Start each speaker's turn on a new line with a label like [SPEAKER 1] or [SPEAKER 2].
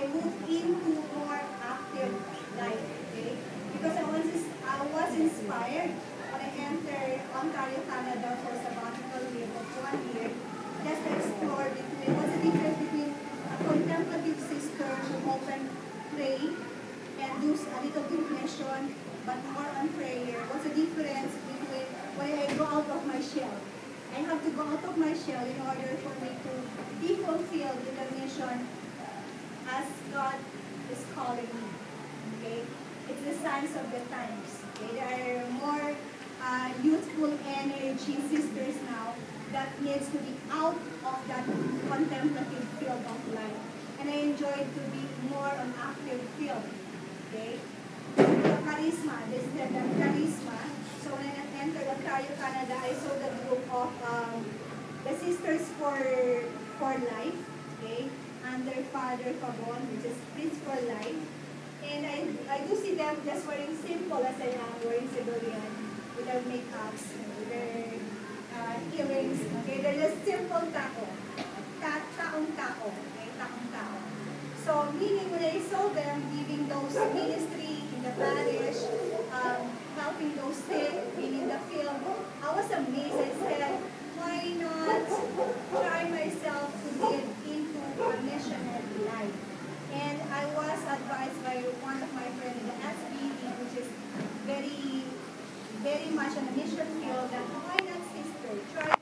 [SPEAKER 1] moved into more active life, okay? Because I was inspired when I entered Ontario, Canada for sabbatical leave of 1 year, just to explore between what's the difference between a contemplative sister who often pray and do a little bit mission, but more on prayer. What's the difference between when I go out of my shell? I have to go out of my shell in order for me to be fulfilled in the mission as God is calling me. Okay? It's the signs of the times. Okay? There are more youthful energy sisters now that needs to be out of that contemplative field of life. And I enjoy to be more on active field. Okay? The charisma, this is the charisma. So when I entered Ontario, Canada, I saw the group of the Sisters for Life, okay, under Father Pabon, which is Prince for Life. And I do see them just wearing simple as I am, wearing civilian, without makeups, with their earrings. Okay, they're just simple tao. Taong tao. Okay, taong tao. So, meaning when I saw them giving those ministry in the parish, helping those sick, being in the field, I was amazed. I said, why not try myself to get into a missionary life? And I was advised by one of my friends in the SBD, which is very, very much on a mission field, that why not, sister, try